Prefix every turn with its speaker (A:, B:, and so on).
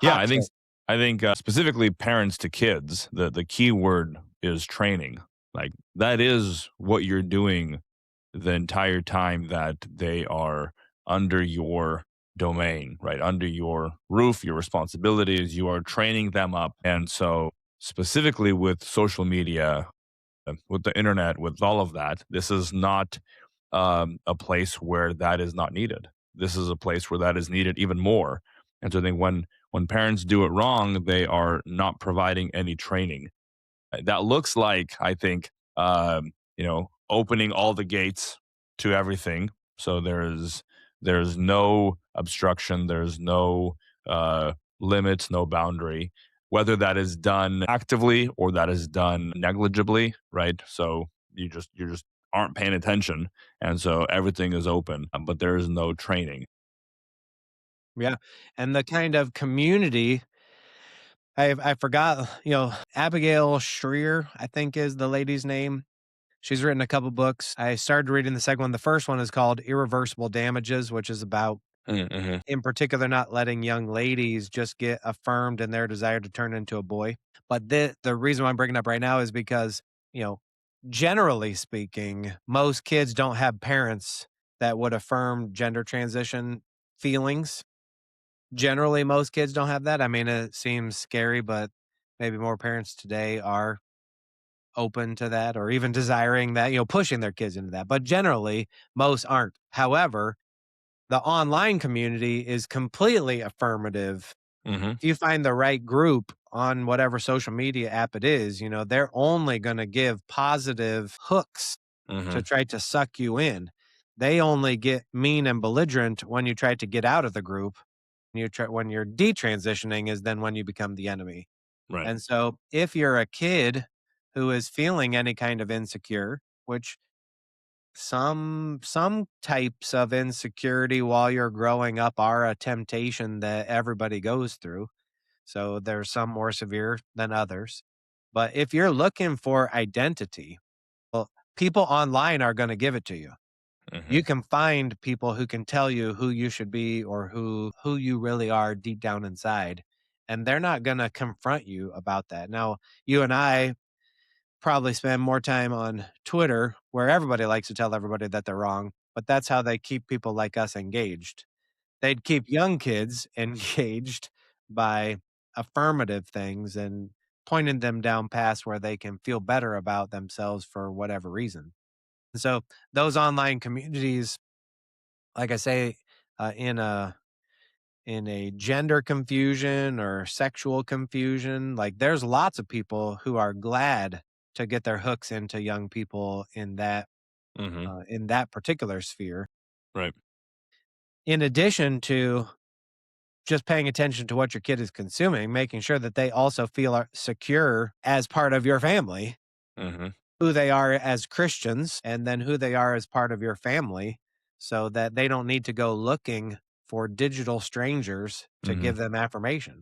A: Yeah, I
B: toxic.
A: think specifically parents to kids, the key word is training. Like that is what you're doing the entire time that they are under your domain, right? Under your roof, your responsibilities, you are training them up. And so specifically with social media, with the internet, with all of that, this is not a place where that is not needed. This is a place where that is needed even more. And so I think when parents do it wrong, they are not providing any training. That looks like I think opening all the gates to everything. So there's no obstruction, there's no limits, no boundary. Whether that is done actively or that is done negligibly, right? So you just aren't paying attention, and so everything is open, but there is no training.
B: Yeah, and the kind of community I forgot, Abigail Shrier, I think is the lady's name. She's written a couple books. I started reading the second one. The first one is called Irreversible Damages, which is about,
A: Mm-hmm.
B: in particular, not letting young ladies just get affirmed in their desire to turn into a boy. But the reason why I'm bringing it up right now is because, you know, generally speaking, most kids don't have parents that would affirm gender transition feelings. Generally, most kids don't have that. I mean, it seems scary, but maybe more parents today are open to that or even desiring that, pushing their kids into that. But generally, most aren't. However, the online community is completely affirmative.
A: Mm-hmm.
B: If you find the right group on whatever social media app it is, they're only going to give positive hooks to
A: Mm-hmm.
B: try to suck you in. They only get mean and belligerent when you try to get out of the group. When you're detransitioning is then when you become the enemy.
A: Right.
B: And so if you're a kid who is feeling any kind of insecure, which some types of insecurity while you're growing up are a temptation that everybody goes through. So there's some more severe than others. But if you're looking for identity, well, people online are going to give it to you.
A: Mm-hmm.
B: You can find people who can tell you who you should be or who you really are deep down inside, and they're not going to confront you about that. Now, you and I probably spend more time on Twitter where everybody likes to tell everybody that they're wrong, but that's how they keep people like us engaged. They'd keep young kids engaged by affirmative things and pointing them down paths where they can feel better about themselves for whatever reason. So those online communities, like I say, in a gender confusion or sexual confusion, like there's lots of people who are glad to get their hooks into young people
A: Mm-hmm.
B: in that particular sphere.
A: Right.
B: In addition to just paying attention to what your kid is consuming, making sure that they also feel secure as part of your family,
A: Mm-hmm.
B: who they are as Christians, and then who they are as part of your family, so that they don't need to go looking for digital strangers to
A: Mm-hmm.
B: give them affirmation.